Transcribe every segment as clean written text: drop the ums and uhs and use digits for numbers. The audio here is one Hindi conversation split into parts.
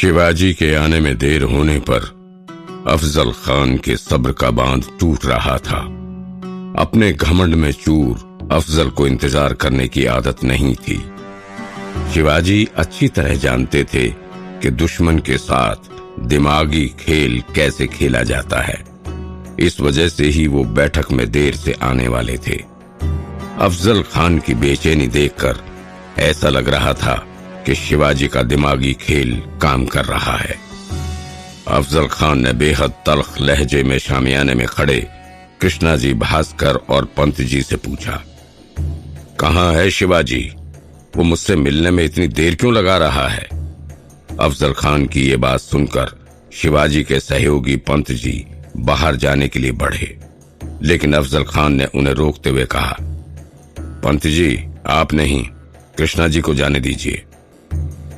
शिवाजी के आने में देर होने पर अफजल खान के सब्र का बांध टूट रहा था। अपने घमंड में चूर अफजल को इंतजार करने की आदत नहीं थी। शिवाजी अच्छी तरह जानते थे कि दुश्मन के साथ दिमागी खेल कैसे खेला जाता है। इस वजह से ही वो बैठक में देर से आने वाले थे। अफजल खान की बेचैनी देखकर ऐसा लग रहा था कि शिवाजी का दिमागी खेल काम कर रहा है। अफजल खान ने बेहद तल्ख लहजे में शामियाने में खड़े कृष्णा जी, भास्कर और पंत जी से पूछा, कहाँ है शिवाजी? वो मुझसे मिलने में इतनी देर क्यों लगा रहा है? अफजल खान की ये बात सुनकर शिवाजी के सहयोगी पंत जी बाहर जाने के लिए बढ़े, लेकिन अफजल खान ने उन्हें रोकते हुए कहा, पंत जी आप नहीं, कृष्णा जी को जाने दीजिए।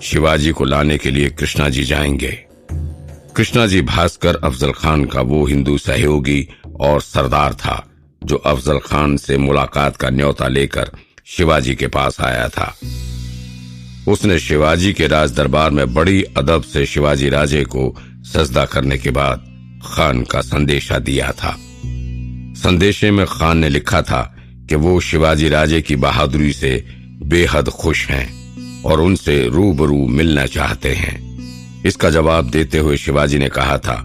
शिवाजी को लाने के लिए कृष्णा जी जाएंगे। कृष्णा जी भास्कर अफजल खान का वो हिंदू सहयोगी और सरदार था जो अफजल खान से मुलाकात का न्योता लेकर शिवाजी के पास आया था। उसने शिवाजी के राज दरबार में बड़ी अदब से शिवाजी राजे को सजदा करने के बाद खान का संदेशा दिया था। संदेशे में खान ने लिखा था कि वो शिवाजी राजे की बहादुरी से बेहद खुश हैं और उनसे रूबरू मिलना चाहते हैं। इसका जवाब देते हुए शिवाजी ने कहा था,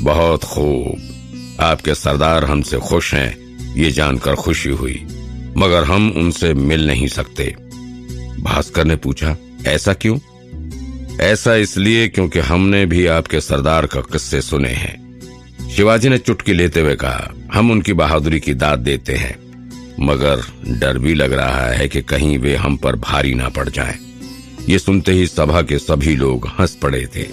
बहुत खूब, आपके सरदार हमसे खुश हैं ये जानकर खुशी हुई, मगर हम उनसे मिल नहीं सकते। भास्कर ने पूछा, ऐसा क्यों? ऐसा इसलिए क्योंकि हमने भी आपके सरदार का किस्से सुने हैं। शिवाजी ने चुटकी लेते हुए कहा, हम उनकी बहादुरी की दाद देते हैं, मगर डर भी लग रहा है कि कहीं वे हम पर भारी ना पड़ जाएं। ये सुनते ही सभा के सभी लोग हंस पड़े थे।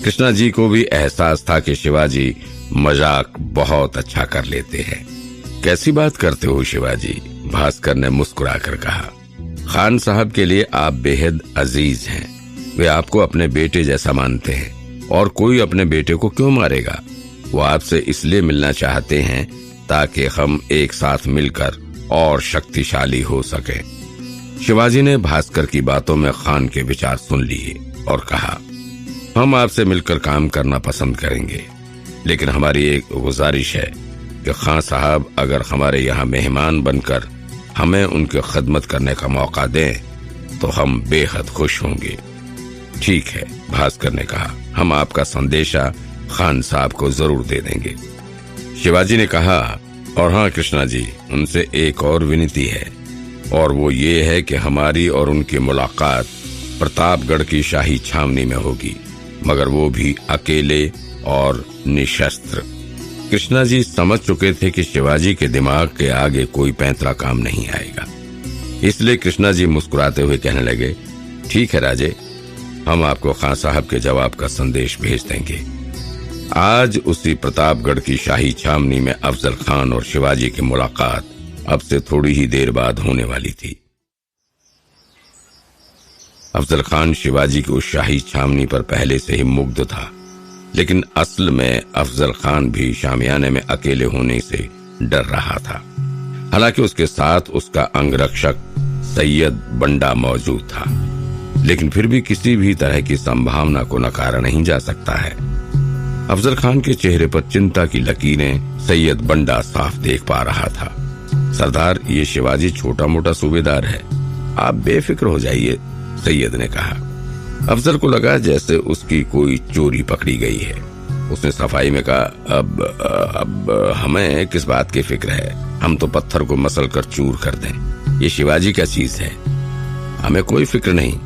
कृष्णा जी को भी एहसास था कि शिवाजी मजाक बहुत अच्छा कर लेते हैं। कैसी बात करते हो शिवाजी? भास्कर ने मुस्कुराकर कहा, खान साहब के लिए आप बेहद अजीज हैं। वे आपको अपने बेटे जैसा मानते हैं और कोई अपने बेटे को क्यों मारेगा? वो आपसे इसलिए मिलना चाहते हैं ताकि हम एक साथ मिलकर और शक्तिशाली हो सके। शिवाजी ने भास्कर की बातों में खान के विचार सुन लिए और कहा, हम आपसे मिलकर काम करना पसंद करेंगे, लेकिन हमारी एक गुजारिश है कि खान साहब अगर हमारे यहाँ मेहमान बनकर हमें उनकी खिदमत करने का मौका दें तो हम बेहद खुश होंगे। ठीक है, भास्कर ने कहा, हम आपका संदेशा खान साहब को जरूर दे देंगे। शिवाजी ने कहा, और हाँ कृष्णा जी, उनसे एक और विनती है, और वो ये है कि हमारी और उनकी मुलाकात प्रतापगढ़ की शाही छावनी में होगी, मगर वो भी अकेले और निशस्त्र। कृष्णा जी समझ चुके थे कि शिवाजी के दिमाग के आगे कोई पैंतरा काम नहीं आएगा, इसलिए कृष्णा जी मुस्कुराते हुए कहने लगे, ठीक है राजे, हम आपको खान साहब के जवाब का संदेश भेज देंगे। आज उसी प्रतापगढ़ की शाही छावनी में अफजल खान और शिवाजी की मुलाकात अब से थोड़ी ही देर बाद होने वाली थी। अफजल खान शिवाजी की उस शाही छावनी पर पहले से ही मुग्ध था, लेकिन असल में अफजल खान भी शामियाने में अकेले होने से डर रहा था। हालांकि उसके साथ उसका अंगरक्षक सैयद बंडा मौजूद था, लेकिन फिर भी किसी भी तरह की संभावना को नकारा नहीं जा सकता है। अफजल खान के चेहरे पर चिंता की लकीरें सैयद बंडा साफ देख पा रहा था। सरदार, ये शिवाजी छोटा मोटा सूबेदार है, आप बेफिक्र हो जाइए, सैयद ने कहा। अफजल को लगा जैसे उसकी कोई चोरी पकड़ी गई है। उसने सफाई में कहा, अब हमें किस बात की फिक्र है? हम तो पत्थर को मसल कर चूर कर दें, ये शिवाजी क्या चीज है, हमें कोई फिक्र नहीं।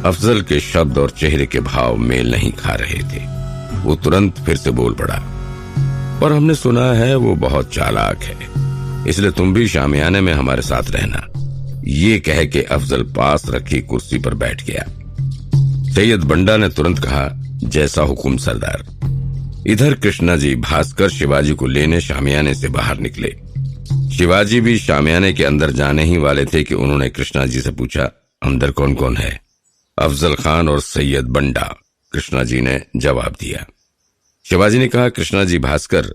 अफजल के शब्द और चेहरे के भाव मेल नहीं खा रहे थे। वो तुरंत फिर से बोल पड़ा, और हमने सुना है वो बहुत चालाक है, इसलिए तुम भी शामियाने में हमारे साथ रहना। ये कह के अफजल पास रखी कुर्सी पर बैठ गया। सैयद बंडा ने तुरंत कहा, जैसा हुकुम सरदार। इधर कृष्णा जी भास्कर शिवाजी को लेने शामियाने से बाहर निकले। शिवाजी भी शामियाने के अंदर जाने ही वाले थे कि उन्होंने कृष्णा जी से पूछा, अंदर कौन कौन है? अफजल खान और सैयद बंडा, कृष्णा जी ने जवाब दिया। शिवाजी ने कहा, कृष्णा जी भास्कर,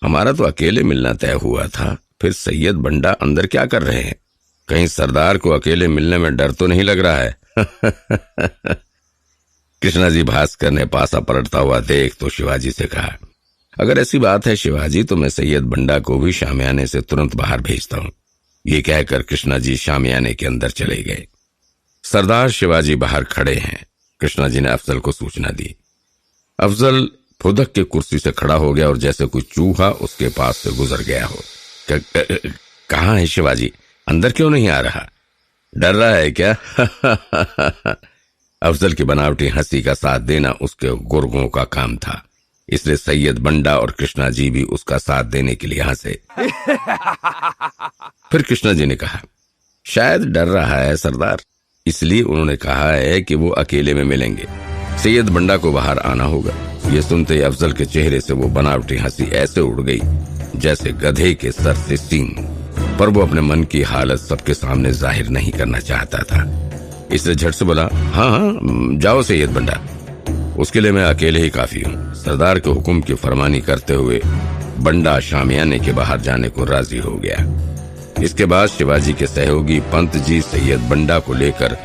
हमारा तो अकेले मिलना तय हुआ था, फिर सैयद बंडा अंदर क्या कर रहे हैं? कहीं सरदार को अकेले मिलने में डर तो नहीं लग रहा है? कृष्णा जी भास्कर ने पासा पलटता हुआ देख तो शिवाजी से कहा, अगर ऐसी बात है शिवाजी तो मैं सैयद बंडा को भी शामियाने से तुरंत बाहर भेजता हूं। ये कहकर कृष्णा जी शामियाने के अंदर चले गए। सरदार शिवाजी बाहर खड़े हैं। कृष्णा जी ने अफजल को सूचना दी। अफजल फुदक के कुर्सी से खड़ा हो गया और जैसे कोई चूहा उसके पास से गुजर गया हो। कहाँ है शिवाजी? अंदर क्यों नहीं आ रहा? डर रहा है क्या? अफजल की बनावटी हंसी का साथ देना उसके गुर्गों का काम था, इसलिए सैयद बंडा और कृष्णा जी भी उसका साथ देने के लिए हंसे। फिर कृष्णा जी ने कहा, शायद डर रहा है सरदार, इसलिए उन्होंने कहा है कि वो अकेले में मिलेंगे। सैयद बंडा को बाहर आना होगा। ये सुनते ही अफजल के चेहरे से वो बनावटी हंसी ऐसे उड़ गई जैसे गधे के सर से सींग, पर वो अपने मन की हालत सबके सामने जाहिर नहीं करना चाहता था, इसलिए झट से बोला, हाँ हाँ जाओ सैयद बंडा, उसके लिए मैं अकेले ही काफी हूँ। सरदार के हुक्म की फरमानी करते हुए बंडा शामियाने के बाहर जाने को राजी हो गया। इसके बाद शिवाजी के सहयोगी पंत जी सैयद बंडा को लेकर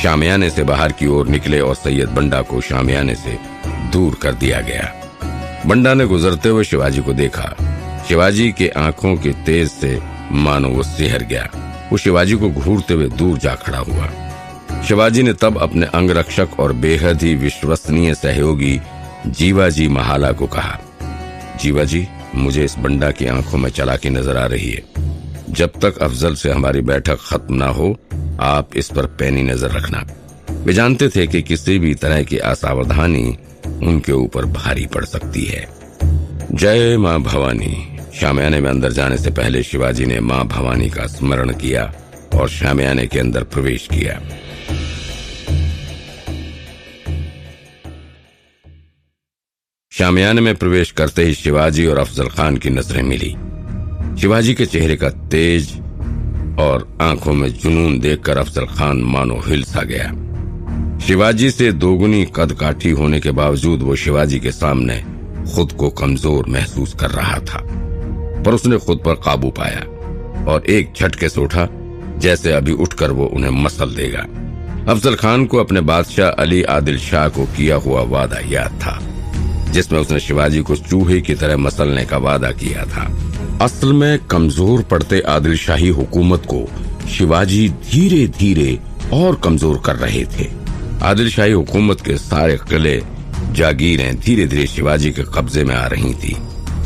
शामियाने से बाहर की ओर निकले और सैयद बंडा को शामियाने से दूर कर दिया गया। बंडा ने गुजरते हुए शिवाजी को देखा। शिवाजी के आंखों के तेज से मानो वो सिहर गया। वो शिवाजी को घूरते हुए दूर जा खड़ा हुआ। शिवाजी ने तब अपने अंगरक्षक और बेहद ही विश्वसनीय सहयोगी जीवाजी महाला को कहा, जीवाजी, मुझे इस बंडा की आंखों में चालाकी नजर आ रही है। जब तक अफजल से हमारी बैठक खत्म ना हो, आप इस पर पैनी नजर रखना। वे जानते थे कि किसी भी तरह की असावधानी उनके ऊपर भारी पड़ सकती है। जय मां भवानी। शामियाने में अंदर जाने से पहले शिवाजी ने मां भवानी का स्मरण किया और शामियाने के अंदर प्रवेश किया। शामियाने में प्रवेश करते ही शिवाजी और अफजल खान की नजरें मिली। शिवाजी के चेहरे का तेज और आंखों में जुनून देखकर अफजल खान मानो हिल सा गया। शिवाजी से दोगुनी कद काठी होने के बावजूद वो शिवाजी के सामने खुद को कमजोर महसूस कर रहा था, पर उसने खुद पर काबू पाया और एक झटके से उठा जैसे अभी उठकर वो उन्हें मसल देगा। अफजल खान को अपने बादशाह अली आदिल शाह को किया हुआ वादा याद था, जिसमें उसने शिवाजी को चूहे की तरह मसलने का वादा किया था। असल में कमजोर पड़ते आदिल शाही हुकूमत को शिवाजी धीरे धीरे और कमजोर कर रहे थे। आदिल शाही हुकूमत के सारे किले, जागीरें धीरे धीरे शिवाजी के कब्जे में आ रही थी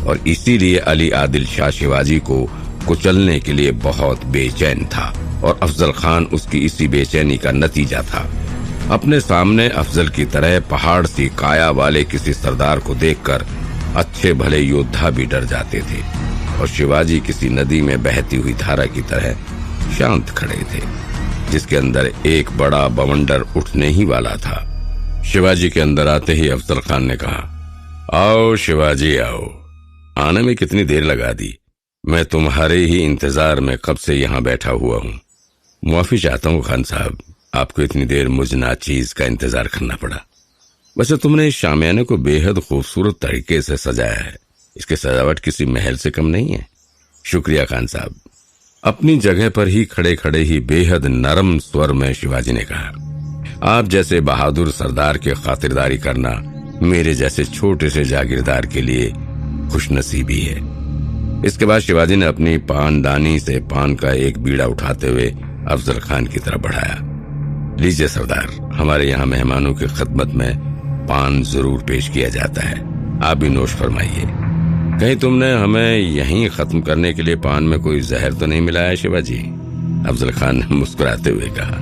और इसीलिए अली आदिल शाह शिवाजी को कुचलने के लिए बहुत बेचैन था और अफजल खान उसकी इसी बेचैनी का नतीजा था। अपने सामने अफजल की तरह पहाड़ सी काया वाले किसी सरदार को देखकर अच्छे भले योद्धा भी डर जाते थे और शिवाजी किसी नदी में बहती हुई धारा की तरह शांत खड़े थे, जिसके अंदर एक बड़ा बवंडर उठने ही वाला था। शिवाजी के अंदर आते ही अफजल खान ने कहा, आओ शिवाजी आओ। आने में कितनी देर लगा दी? मैं तुम्हारे ही इंतजार में कब से यहाँ बैठा हुआ हूँ। मुआफी चाहता हूँ खान साहब, आपको इतनी देर मुझ नाचीज का इंतजार करना पड़ा। वैसे तुमने इस शामियाने को बेहद खूबसूरत तरीके से सजाया है, इसकी सजावट किसी महल से कम नहीं है। शुक्रिया खान साहब। अपनी जगह पर ही खड़े खड़े ही बेहद नरम स्वर में शिवाजी ने कहा, आप जैसे बहादुर सरदार की खातिरदारी करना मेरे जैसे छोटे से जागीरदार के लिए खुशनसीबी है। इसके बाद शिवाजी ने अपनी पानदानी से पान का एक बीड़ा उठाते हुए अफजल खान की तरफ बढ़ाया। लीजिए सरदार, हमारे यहाँ मेहमानों की खिदमत में पान जरूर पेश किया जाता है, आप भी नोश फरमाइए। कहीं तुमने हमें यहीं खत्म करने के लिए पान में कोई जहर तो नहीं मिलाया शिवाजी? अफजल खान ने मुस्कुराते हुए कहा,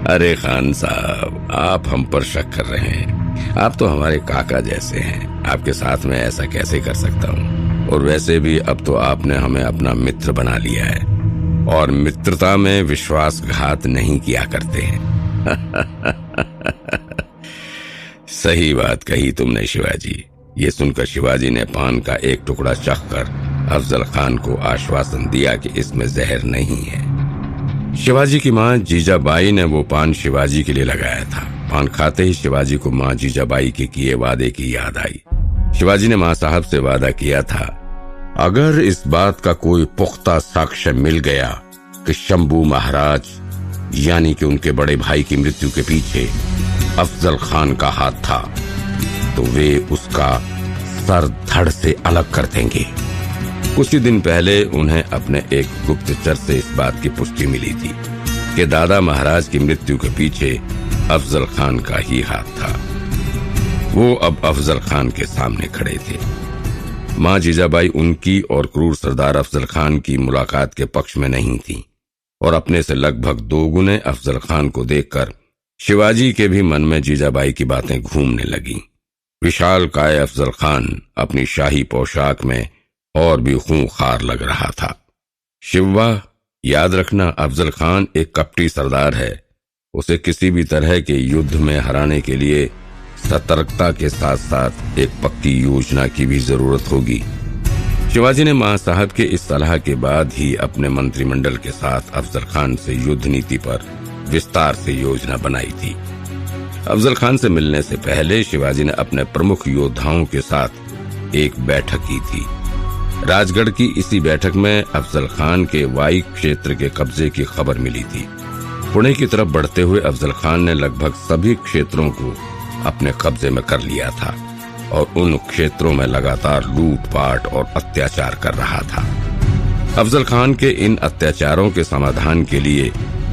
अरे खान साहब, आप हम पर शक कर रहे हैं। आप तो हमारे काका जैसे हैं, आपके साथ में ऐसा कैसे कर सकता हूँ? और वैसे भी अब तो आपने हमें अपना मित्र बना लिया है और मित्रता में विश्वासघात नहीं किया करते हैं। सही बात कही तुमने शिवाजी। ये सुनकर शिवाजी ने पान का एक टुकड़ा चखकर अफजल खान को आश्वासन दिया कि इसमें जहर नहीं है। शिवाजी की मां जीजाबाई ने वो पान शिवाजी के लिए लगाया था। पान खाते ही शिवाजी को मां जीजाबाई के किए वादे की याद आई। शिवाजी ने मां साहब से वादा किया था, अगर इस बात का कोई पुख्ता साक्ष्य मिल गया कि शंभू महाराज यानी कि उनके बड़े भाई की मृत्यु के पीछे अफजल खान का हाथ था, तो वे उसका सर धड़ से अलग कर देंगे। कुछ ही दिन पहले उन्हें अपने एक गुप्तचर से इस बात की पुष्टि मिली थी कि दादा महाराज की मृत्यु के पीछे अफजल खान का ही हाथ था। वो अब अफजल खान के सामने खड़े थे। माँ जीजाबाई उनकी और क्रूर सरदार अफजल खान की मुलाकात के पक्ष में नहीं थी और अपने से लगभग दोगुने अफजल खान को देखकर शिवाजी के भी मन में जीजाबाई की बातें घूमने लगीं। विशाल काय अफजल खान अपनी शाही पोशाक में और भी खूंखार लग रहा था। शिवा, याद रखना, अफजल खान एक कपटी सरदार है। उसे किसी भी तरह के युद्ध में हराने के लिए सतर्कता के साथ साथ एक पक्की योजना की भी जरूरत होगी। शिवाजी ने मां साहब के इस सलाह के बाद ही अपने मंत्रिमंडल के साथ अफजल खान से युद्ध नीति पर विस्तार से योजना बनाई थी। अफजल खान से मिलने से पहले शिवाजी ने अपने प्रमुख योद्धाओं के साथ एक बैठक की थी। राजगढ़ की इसी बैठक में अफजल खान के वाई क्षेत्र के कब्जे की खबर मिली थी। पुणे की तरफ बढ़ते हुए अफजल खान ने लगभग सभी क्षेत्रों को अपने कब्जे में कर लिया था और उन क्षेत्रों में लगातार लूटपाट और अत्याचार कर रहा था। अफजल खान के इन अत्याचारों के समाधान के लिए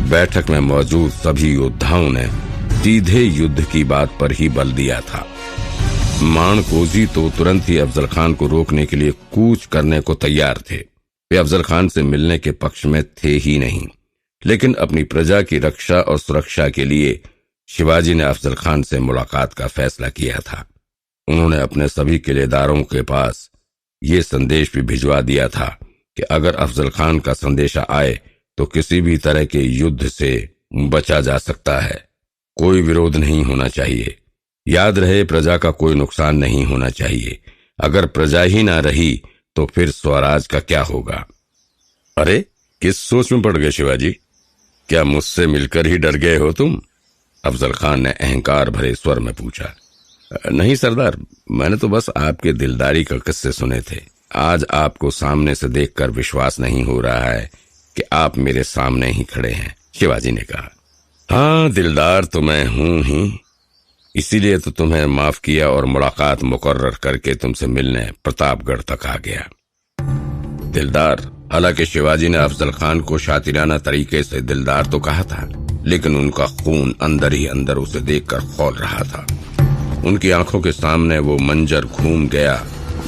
बैठक में मौजूद सभी योद्धाओं ने सीधे युद्ध की बात पर ही बल दिया था। माणकोजी तो तुरंत ही अफजल खान को रोकने के लिए कूच करने को तैयार थे। वे अफजल खान से मिलने के पक्ष में थे ही नहीं, लेकिन अपनी प्रजा की रक्षा और सुरक्षा के लिए शिवाजी ने अफजल खान से मुलाकात का फैसला किया था। उन्होंने अपने सभी किलेदारों के पास ये संदेश भी भिजवा दिया था कि अगर अफजल खान का संदेशा आए तो किसी भी तरह के युद्ध से बचा जा सकता है। कोई विरोध नहीं होना चाहिए। याद रहे, प्रजा का कोई नुकसान नहीं होना चाहिए। अगर प्रजा ही ना रही तो फिर स्वराज का क्या होगा? अरे, किस सोच में पड़ गए शिवाजी? क्या मुझसे मिलकर ही डर गए हो तुम? अफजल खान ने अहंकार भरे स्वर में पूछा। नहीं सरदार, मैंने तो बस आपके दिलदारी का किस्से सुने थे। आज आपको सामने से देखकर विश्वास नहीं हो रहा है कि आप मेरे सामने ही खड़े हैं, शिवाजी ने कहा। हाँ, दिलदार तो मैं हूं ही, इसीलिए तो तुम्हें माफ किया और मुलाकात मुकर्रर करके तुमसे मिलने प्रतापगढ़ तक आ गया। दिलदार, हालांकि शिवाजी ने अफजल खान को शातिराना तरीके से दिलदार तो कहा था, लेकिन उनका खून अंदर ही अंदर उसे देखकर खौल रहा था। उनकी आंखों के सामने वो मंजर घूम गया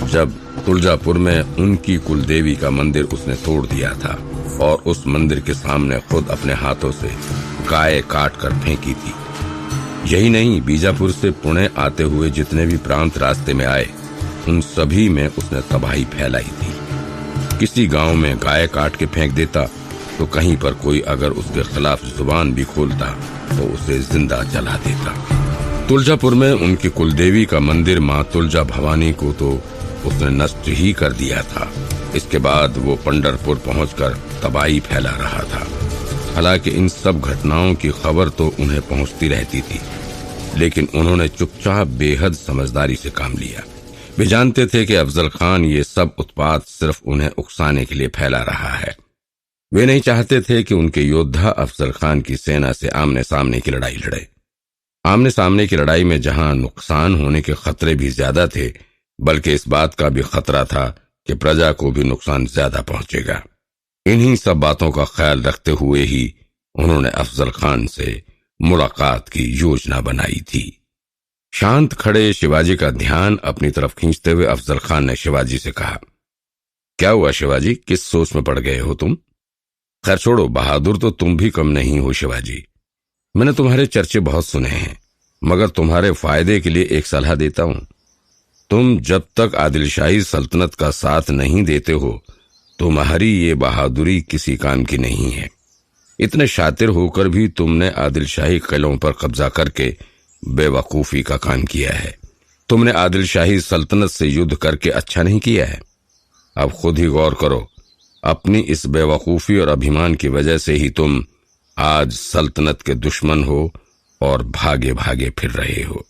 जब तुलजापुर में उनकी कुलदेवी का मंदिर उसने तोड़ दिया था और उस मंदिर के सामने खुद अपने हाथों से गाय काट कर फेंकी थी। यही नहीं, बीजापुर से पुणे आते हुए जितने भी प्रांत रास्ते में आए, उन सभी में उसने तबाही फैलाई थी। किसी गांव में गाय काट के फेंक देता तो कहीं पर कोई अगर उसके खिलाफ जुबान भी खोलता तो उसे जिंदा जला देता। तुलजापुर में उनकी कुलदेवी का मंदिर मां तुलजा भवानी को तो उसने नष्ट ही कर दिया था। इसके बाद वो पंढरपुर पहुंचकर तबाही फैला रहा था। हालांकि इन सब घटनाओं की खबर तो उन्हें पहुंचती रहती थी, लेकिन उन्होंने चुपचाप बेहद समझदारी से काम लिया। वे जानते थे कि अफजल खान ये सब उत्पात सिर्फ उन्हें उकसाने के लिए फैला रहा है। वे नहीं चाहते थे कि उनके योद्धा अफजल खान की सेना से आमने सामने की लड़ाई लड़े। आमने सामने की लड़ाई में जहां नुकसान होने के खतरे भी ज्यादा थे, बल्कि इस बात का भी खतरा था कि प्रजा को भी नुकसान ज्यादा पहुंचेगा। इन्हीं सब बातों का ख्याल रखते हुए ही उन्होंने अफजल खान से मुलाकात की योजना बनाई थी। शांत खड़े शिवाजी का ध्यान अपनी तरफ खींचते हुए अफजल खान ने शिवाजी से कहा, क्या हुआ शिवाजी, किस सोच में पड़ गए हो तुम? खैर छोड़ो, बहादुर तो तुम भी कम नहीं हो शिवाजी। मैंने तुम्हारे चर्चे बहुत सुने हैं, मगर तुम्हारे फायदे के लिए एक सलाह देता हूं। तुम जब तक आदिलशाही सल्तनत का साथ नहीं देते हो, तुम्हारी ये बहादुरी किसी काम की नहीं है। इतने शातिर होकर भी तुमने आदिलशाही किलों पर कब्जा करके बेवकूफी का काम किया है। तुमने आदिलशाही सल्तनत से युद्ध करके अच्छा नहीं किया है। अब खुद ही गौर करो, अपनी इस बेवकूफी और अभिमान की वजह से ही तुम आज सल्तनत के दुश्मन हो और भागे भागे फिर रहे हो।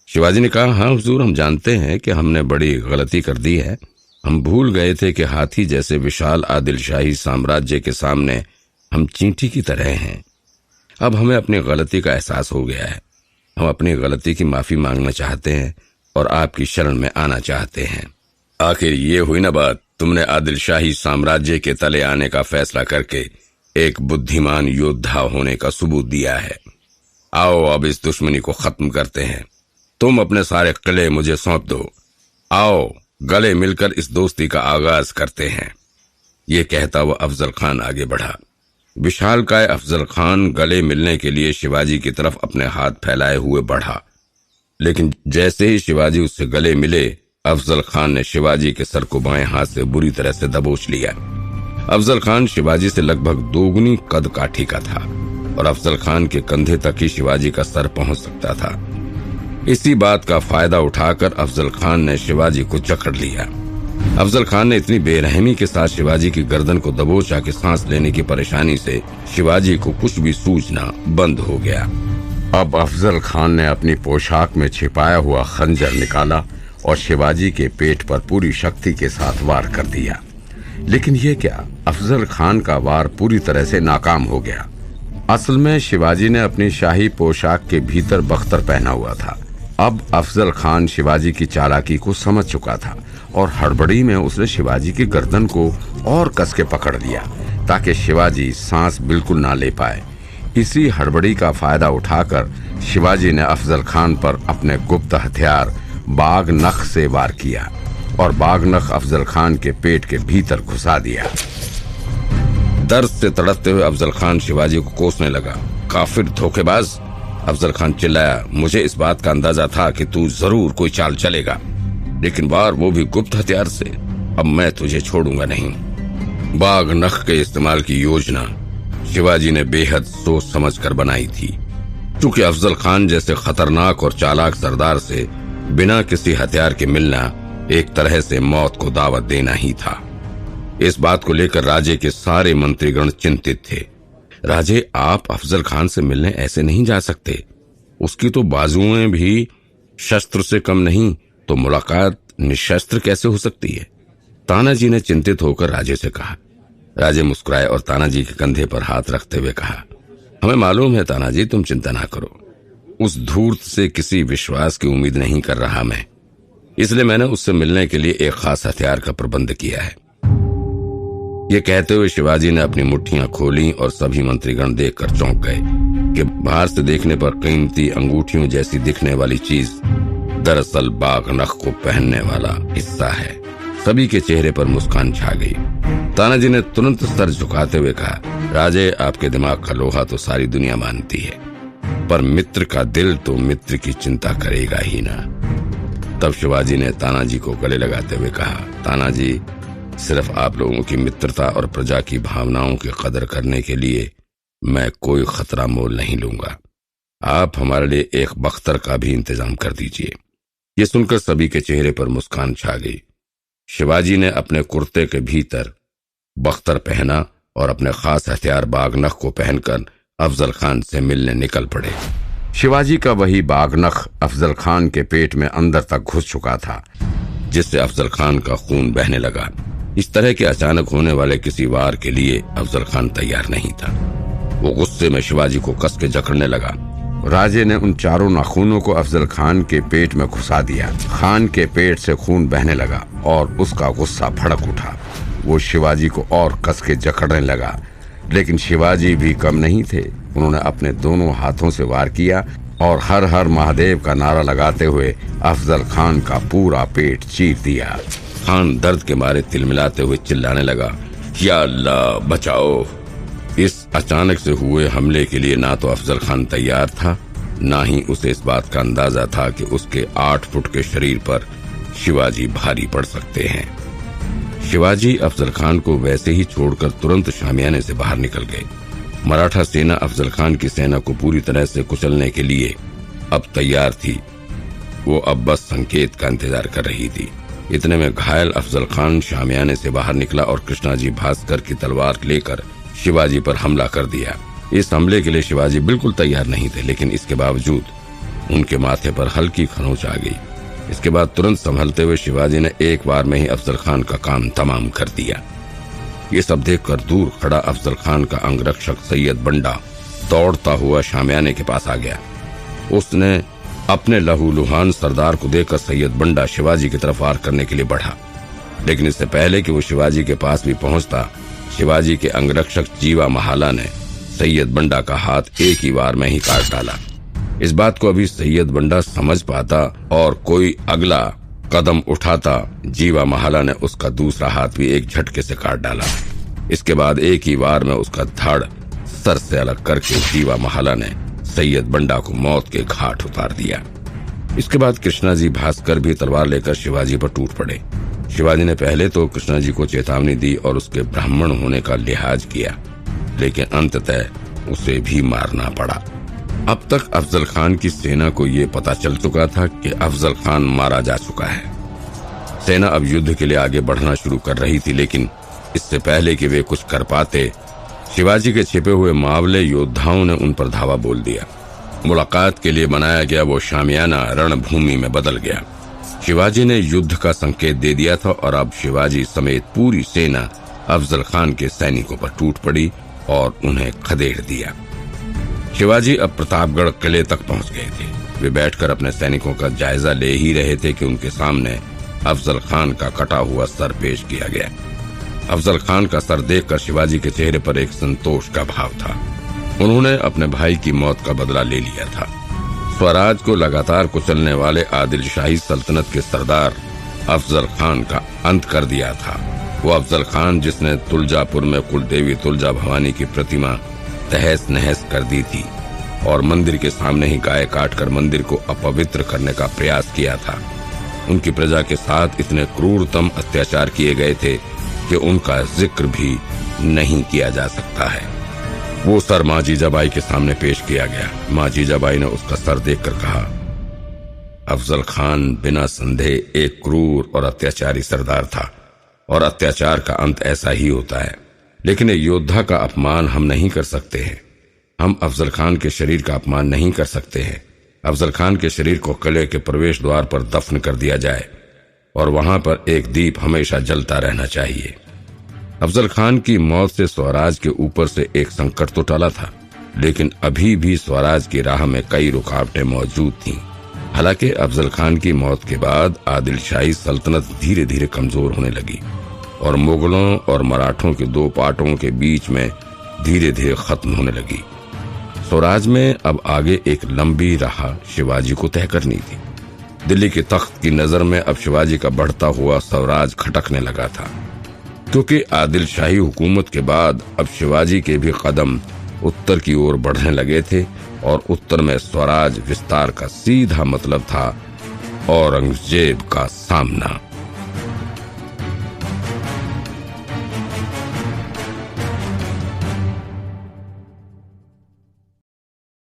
शिवाजी ने कहा, हाँ हुजूर, हम जानते हैं कि हमने बड़ी गलती कर दी है। हम भूल गए थे कि हाथी जैसे विशाल आदिलशाही साम्राज्य के सामने हम चींटी की तरह हैं। अब हमें अपनी गलती का एहसास हो गया है। हम अपनी गलती की माफी मांगना चाहते हैं और आपकी शरण में आना चाहते हैं। आखिर ये हुई ना बात, तुमने आदिल शाही साम्राज्य के तले आने का फैसला करके एक बुद्धिमान योद्धा होने का सबूत दिया है। आओ अब इस दुश्मनी को खत्म करते हैं। तुम अपने सारे किले मुझे सौंप दो। आओ गले मिलकर इस दोस्ती का आगाज करते हैं। ये कहता वह अफजल खान आगे बढ़ा। विशालकाय अफजल खान गले मिलने के लिए शिवाजी की तरफ अपने हाथ फैलाए हुए बढ़ा, लेकिन जैसे ही शिवाजी उससे गले मिले, अफजल खान ने शिवाजी के सर को बाएं हाथ से बुरी तरह से दबोच लिया। अफजल खान शिवाजी से लगभग दोगुनी कद काठी का था और अफजल खान के कंधे तक ही शिवाजी का सर पहुंच सकता था। इसी बात का फायदा उठाकर अफजल खान ने शिवाजी को जकड़ लिया। अफजल खान ने इतनी बेरहमी के साथ शिवाजी की गर्दन को दबोचा कि सांस लेने की परेशानी से शिवाजी को कुछ भी सूझना बंद हो गया। अब अफजल खान ने अपनी पोशाक में छिपाया हुआ खंजर निकाला और शिवाजी के पेट पर पूरी शक्ति के साथ वार कर दिया। लेकिन यह क्या, अफजल खान का वार पूरी तरह से नाकाम हो गया। असल में शिवाजी ने अपनी शाही पोशाक के भीतर बख्तर पहना हुआ था। अब अफजल खान शिवाजी की चालाकी को समझ चुका था और हड़बड़ी में उसने शिवाजी की गर्दन को और कस के पकड़ लिया ताकि शिवाजी सांस बिल्कुल ना ले पाए। इसी हड़बड़ी का फायदा उठाकर शिवाजी ने अफजल खान पर अपने गुप्त हथियार बाघ नख से वार किया और बाघ नख अफजल खान के पेट के भीतर घुसा दिया। दर्द से तड़पते हुए अफजल खान शिवाजी को कोसने लगा। काफिर, धोखेबाज! अफजल खान चिल्लाया। मुझे इस बात का अंदाजा था कि तू जरूर कोई चाल चलेगा, लेकिन वार वो भी गुप्त हथियार से। अब मैं तुझे छोड़ूंगा नहीं। बाघ नख के इस्तेमाल की योजना शिवाजी ने बेहद सोच समझ कर बनाई थी। क्योंकि अफजल खान जैसे खतरनाक और चालाक सरदार से बिना किसी हथियार के मिलना एक तरह से मौत को दावत देना ही था। इस बात को लेकर राजे के सारे मंत्रीगण चिंतित थे। राजे, आप अफजल खान से मिलने ऐसे नहीं जा सकते। उसकी तो बाजुएं भी शस्त्र से कम नहीं, तो मुलाकात निशस्त्र कैसे हो सकती है? तानाजी ने चिंतित होकर राजे से कहा। राजे मुस्कुराए और तानाजी के कंधे पर हाथ रखते हुए कहा, हमें मालूम है तानाजी, तुम चिंता ना करो। उस धूर्त से किसी विश्वास की उम्मीद नहीं कर रहा मैं, इसलिए मैंने उससे मिलने के लिए एक खास हथियार का प्रबंध किया है। ये कहते हुए शिवाजी ने अपनी मुट्ठियां खोली और सभी मंत्रीगण देखकर चौंक गए कि बाहर से देखने पर कीमती अंगूठियों जैसी दिखने वाली चीज दरअसल बाघ नख को पहनने वाला हिस्सा है। सभी के चेहरे पर मुस्कान छा गई। तानाजी ने तुरंत सर झुकाते हुए कहा, राजे, आपके दिमाग का लोहा तो सारी दुनिया मानती है, पर मित्र का दिल तो मित्र की चिंता करेगा ही ना। तब शिवाजी ने तानाजी को गले लगाते हुए कहा, तानाजी, सिर्फ आप लोगों की मित्रता और प्रजा की भावनाओं की कदर करने के लिए मैं कोई खतरा मोल नहीं लूंगा। आप हमारे लिए एक बख्तर का भी इंतजाम कर दीजिए। ये सुनकर सभी के चेहरे पर मुस्कान छा गई। शिवाजी ने अपने कुर्ते के भीतर बख्तर पहना और अपने खास हथियार बाघ नख को पहनकर अफजल खान से मिलने निकल पड़े। शिवाजी का वही बाघ नख अफजल खान के पेट में अंदर तक घुस चुका था, जिससे अफजल खान का खून बहने लगा। इस तरह के अचानक होने वाले किसी वार के लिए अफजल खान तैयार नहीं था। वो गुस्से में शिवाजी को कस के जकड़ने लगा। राजे ने उन चारों नाखूनों को अफजल खान के पेट में घुसा दिया। खान के पेट से खून बहने लगा और उसका गुस्सा भड़क उठा। वो शिवाजी को और कस के जकड़ने लगा, लेकिन शिवाजी भी कम नहीं थे। उन्होंने अपने दोनों हाथों से वार किया और हर हर महादेव का नारा लगाते हुए अफजल खान का पूरा पेट चीर दिया। खान दर्द के मारे तिलमिलाते हुए चिल्लाने लगा, या अल्लाह, बचाओ। इस अचानक से हुए हमले के लिए ना तो अफजल खान तैयार था, ना ही उसे इस बात का अंदाजा था कि उसके 8 फुट के शरीर पर शिवाजी भारी पड़ सकते हैं। शिवाजी अफजल खान को वैसे ही छोड़कर तुरंत शामियाने से बाहर निकल गए। मराठा सेना अफजल खान की सेना को पूरी तरह से कुचलने के लिए अब तैयार थी। वो अब बस संकेत का इंतजार कर रही थी। इतने में घायल अफजल खान शामियाने से बाहर निकला और कृष्णाजी भास्कर की तलवार लेकर शिवाजी पर हमला कर दिया। इस हमले के लिए शिवाजी बिल्कुल तैयार नहीं थे, लेकिन इसके बावजूद उनके माथे पर हल्की खरोंच आ गई। इसके बाद तुरंत संभलते हुए शिवाजी ने एक बार में ही अफजल खान का काम तमाम कर दिया। ये सब देखकर दूर खड़ा अफजल खान का अंगरक्षक सैयद बंडा दौड़ता हुआ शामियाने के पास आ गया। उसने अपने लहूलुहान सरदार को देखकर सैयद बंडा शिवाजी की तरफ वार करने के लिए बढ़ा, लेकिन इससे पहले कि वो शिवाजी के पास भी पहुंचता, शिवाजी के अंगरक्षक जीवा महाला ने सैयद बंडा का हाथ एक ही वार में ही काट डाला। इस बात को अभी सैयद बंडा समझ पाता और कोई अगला कदम उठाता, जीवा महाला ने उसका दूसरा हाथ भी एक झटके से काट डाला। इसके बाद एक ही वार में उसका धड़ सर से अलग करके जीवा महाला ने सैयद बंडा को मौत के घाट उतार दिया। इसके बाद कृष्णाजी भास्कर भी तलवार लेकर शिवाजी पर टूट पड़े। शिवाजी ने पहले तो कृष्णाजी को चेतावनी दी और उसके ब्राह्मण होने का लिहाज किया, लेकिन अंततः उसे भी मारना पड़ा। अब तक अफजल खान की सेना को ये पता चल चुका था कि अफजल खान मारा जा चुका है। सेना अब युद्ध के लिए आगे बढ़ना शुरू कर रही थी, लेकिन इससे पहले कि वे कुछ कर पाते, शिवाजी के छिपे हुए मावले योद्धाओं ने उन पर धावा बोल दिया। मुलाकात के लिए बनाया गया वो शामियाना रणभूमि में बदल गया। शिवाजी ने युद्ध का संकेत दे दिया था और अब शिवाजी समेत पूरी सेना अफजल खान के सैनिकों पर टूट पड़ी और उन्हें खदेड़ दिया। शिवाजी अब प्रतापगढ़ किले तक पहुंच गए थे। वे बैठकर अपने सैनिकों का जायजा ले ही रहे थे कि उनके सामने अफजल खान का कटा हुआ सर पेश किया गया। अफजल खान का सर देखकर शिवाजी के चेहरे पर एक संतोष का भाव था। उन्होंने अपने भाई की मौत का बदला ले लिया था। स्वराज को लगातार कुचलने वाले आदिल शाही सल्तनत के सरदार अफजल खान का अंत कर दिया था। वो अफजल खान जिसने तुलजापुर में कुलदेवी तुलजा भवानी की प्रतिमा तहस नहस कर दी थी और मंदिर के सामने ही गाय काटकर मंदिर को अपवित्र करने का प्रयास किया था। उनकी प्रजा के साथ इतने क्रूरतम अत्याचार किए गए थे कि उनका जिक्र भी नहीं किया जा सकता है। वो सर माँ जीजाबाई के सामने पेश किया गया। माँ जीजाबाई ने उसका सर देखकर कहा, अफजल खान बिना संदेह एक क्रूर और अत्याचारी सरदार था और अत्याचार का अंत ऐसा ही होता है, लेकिन एक योद्धा का अपमान हम नहीं कर सकते हैं। हम अफजल खान के शरीर का अपमान नहीं कर सकते हैं। अफजल खान के शरीर को किले के प्रवेश द्वार पर दफन कर दिया जाए और वहां पर एक दीप हमेशा जलता रहना चाहिए। अफजल खान की मौत से स्वराज के ऊपर से एक संकट तो टला था, लेकिन अभी भी स्वराज की राह में कई रुकावटें मौजूद थीं। हालांकि अफजल खान की मौत के बाद आदिल शाही सल्तनत धीरे धीरे कमजोर होने लगी और मुगलों और मराठों के दो पार्टों के बीच में धीरे धीरे खत्म होने लगी। स्वराज में अब आगे एक लंबी राह शिवाजी को तय करनी थी। दिल्ली के तख्त की नजर में अब शिवाजी का बढ़ता हुआ स्वराज खटकने लगा था, क्योंकि आदिल शाही हुकूमत के बाद अब शिवाजी के भी कदम उत्तर की ओर बढ़ने लगे थे और उत्तर में स्वराज विस्तार का सीधा मतलब था औरंगजेब का सामना।